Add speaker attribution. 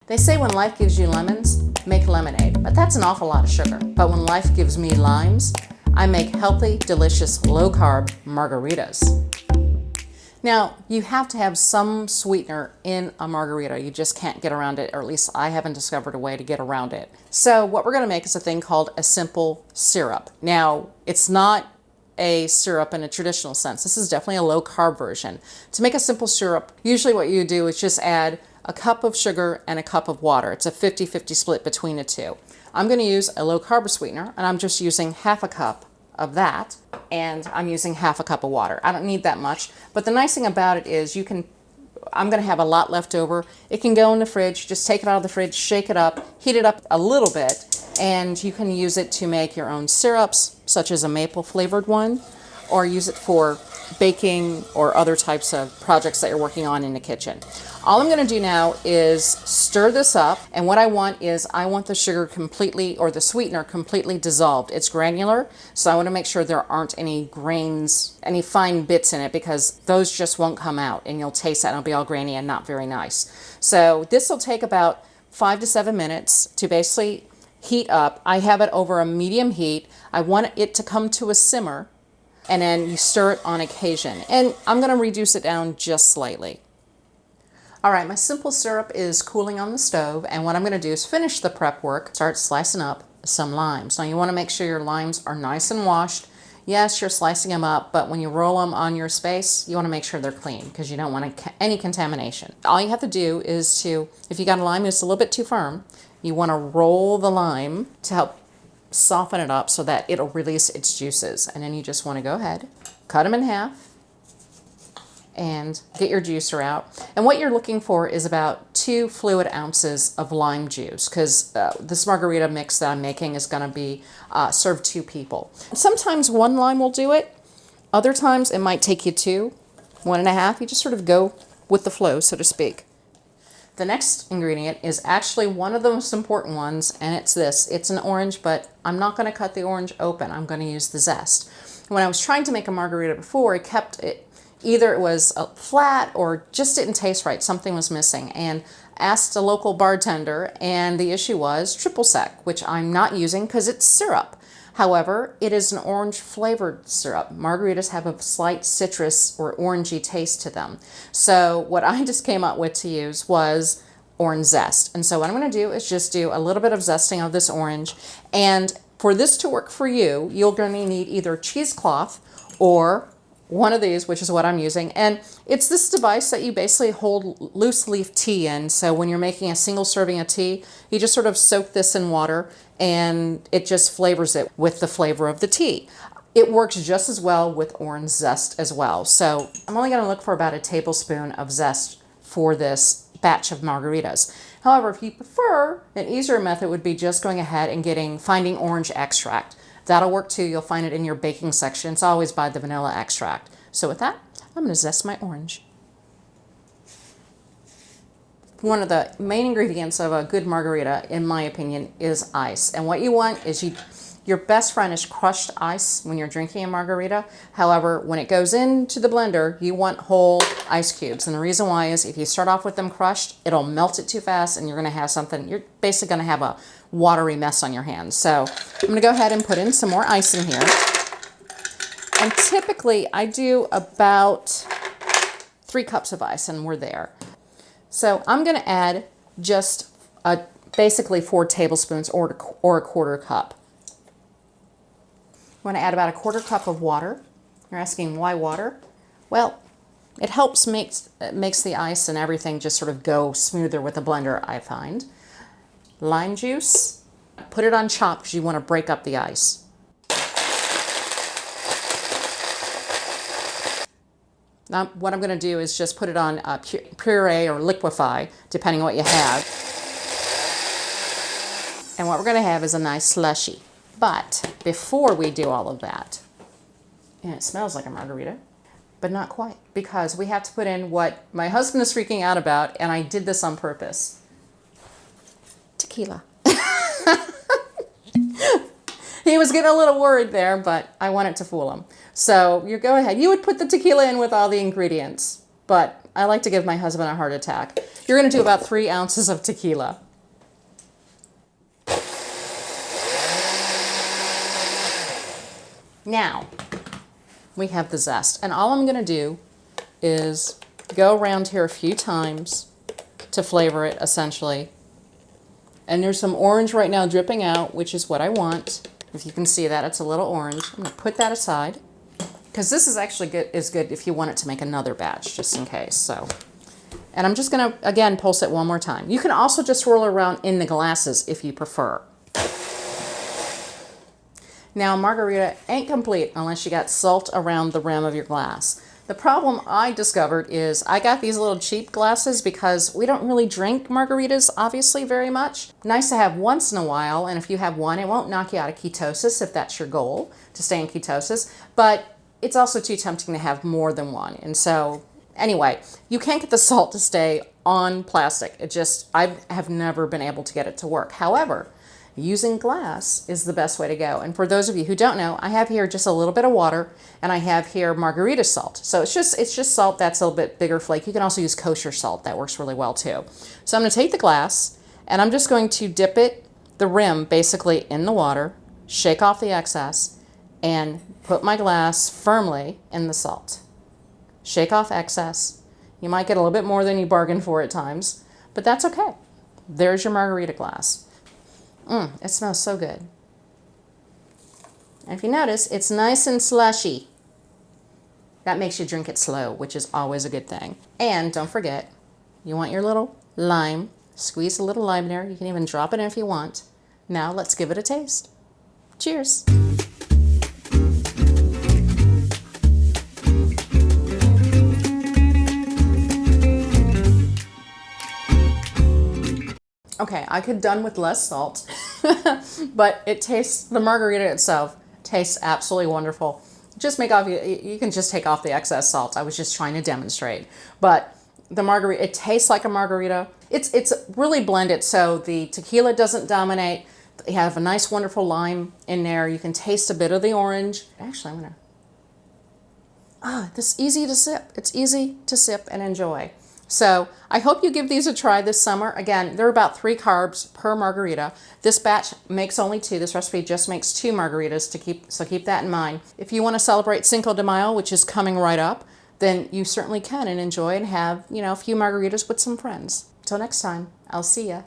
Speaker 1: They say when life gives you lemons, make lemonade, but that's an awful lot of sugar. But when life gives me limes, I make healthy, delicious, low-carb margaritas. Now, you have to have some sweetener in a margarita. You just can't get around it, or at least I haven't discovered a way to get around it. So what we're going to make is a thing called a simple syrup. Now, it's not a syrup in a traditional sense. This is definitely a low-carb version. To make a simple syrup, usually what you do is just add a cup of sugar and a cup of water. It's a 50-50 split between the two. I'm going to use a low-carb sweetener, and I'm just using half a cup of that, and I'm using half a cup of water. I don't need that much, but the nice thing about it is I'm going to have a lot left over. It can go in the fridge. Just take it out of the fridge, shake it up, heat it up a little bit, and you can use it to make your own syrups, such as a maple flavored one, or use it for baking or other types of projects that you're working on in the kitchen. All I'm going to do now is stir this up, and what I want the sugar completely, or the sweetener completely dissolved. It's granular, so I want to make sure there aren't any grains, any fine bits in it, because those just won't come out, and you'll taste that and it'll be all grainy and not very nice. So this will take about 5 to 7 minutes to basically heat up. I have it over a medium heat. I want it to come to a simmer, and then you stir it on occasion. And I'm going to reduce it down just slightly. All right, my simple syrup is cooling on the stove, and what I'm going to do is finish the prep work, start slicing up some limes. Now you want to make sure your limes are nice and washed. Yes, you're slicing them up, but when you roll them on your space, you want to make sure they're clean because you don't want any contamination. All you have to do is if you got a lime that's a little bit too firm, you want to roll the lime to help soften it up so that it'll release its juices. And then you just want to go ahead, cut them in half, and get your juicer out. And what you're looking for is about 2 fluid ounces of lime juice, because this margarita mix that I'm making is going to be served 2 people. Sometimes 1 lime will do it. Other times it might take you 2, 1.5. You just sort of go with the flow, so to speak. The next ingredient is actually one of the most important ones, and it's this. It's an orange, but I'm not going to cut the orange open. I'm going to use the zest. When I was trying to make a margarita before, either it was flat or just didn't taste right. Something was missing. And asked a local bartender, and the issue was triple sec, which I'm not using because it's syrup. However, it is an orange flavored syrup. Margaritas have a slight citrus or orangey taste to them. So what I just came up with to use was orange zest. And so what I'm going to do is just do a little bit of zesting of this orange. And for this to work for you, you're going to need either cheesecloth or one of these, which is what I'm using. And it's this device that you basically hold loose leaf tea in. So when you're making a single serving of tea, you just sort of soak this in water and it just flavors it with the flavor of the tea. It works just as well with orange zest as well. So I'm only going to look for about a tablespoon of zest for this batch of margaritas. However, if you prefer, an easier method would be just going ahead and finding orange extract. That'll work too. You'll find it in your baking section. It's always by the vanilla extract. So with that, I'm going to zest my orange. One of the main ingredients of a good margarita, in my opinion, is ice. And what you want is your best friend is crushed ice when you're drinking a margarita. However, when it goes into the blender, you want whole ice cubes. And the reason why is if you start off with them crushed, it'll melt it too fast and you're going to have you're basically going to have a watery mess on your hands. So I'm going to go ahead and put in some more ice in here. And typically I do about 3 cups of ice and we're there. So I'm going to add just basically 4 tablespoons or a quarter cup. I'm going to add about a quarter cup of water. You're asking why water? Well, it helps makes the ice and everything just sort of go smoother with the blender, I find. Lime juice, put it on chop because you want to break up the ice. Now what I'm going to do is just put it on puree or liquefy, depending on what you have. And what we're going to have is a nice slushy. But before we do all of that, and it smells like a margarita, but not quite, because we have to put in what my husband is freaking out about, and I did this on purpose. Tequila. He was getting a little worried there, but I wanted to fool him. So you go ahead. You would put the tequila in with all the ingredients, but I like to give my husband a heart attack. You're going to do about 3 ounces of tequila. Now, we have the zest. And all I'm going to do is go around here a few times to flavor it, essentially. And there's some orange right now dripping out, which is what I want. If you can see that, it's a little orange. I'm going to put that aside, because this is actually good if you want it to make another batch, just in case. So, and I'm just going to, again, pulse it one more time. You can also just roll it around in the glasses if you prefer. Now, margarita ain't complete unless you got salt around the rim of your glass. The problem I discovered is I got these little cheap glasses because we don't really drink margaritas, obviously, very much. Nice to have once in a while, and if you have one, it won't knock you out of ketosis if that's your goal, to stay in ketosis. But it's also too tempting to have more than one. And so, anyway, you can't get the salt to stay on plastic. I have never been able to get it to work. However, using glass is the best way to go. And for those of you who don't know, I have here just a little bit of water, and I have here margarita salt. So it's just salt that's a little bit bigger flake. You can also use kosher salt. That works really well too. So I'm going to take the glass, and I'm just going to dip the rim basically in the water, shake off the excess, and put my glass firmly in the salt. Shake off excess. You might get a little bit more than you bargained for at times, but that's okay. There's your margarita glass. It smells so good. And if you notice, it's nice and slushy. That makes you drink it slow, which is always a good thing. And don't forget, you want your little lime. Squeeze a little lime there. You can even drop it in if you want. Now let's give it a taste. Cheers. Okay, I could done with less salt, but the margarita itself tastes absolutely wonderful. Just you can just take off the excess salt. I was just trying to demonstrate. But the margarita, it tastes like a margarita. It's really blended so the tequila doesn't dominate. You have a nice, wonderful lime in there. You can taste a bit of the orange. Actually, this is easy to sip. It's easy to sip and enjoy. So I hope you give these a try this summer. Again, they're about 3 carbs per margarita. This batch makes only 2. This recipe just makes 2 margaritas so keep that in mind. If you want to celebrate Cinco de Mayo, which is coming right up, then you certainly can and enjoy and have, a few margaritas with some friends. Till next time, I'll see ya.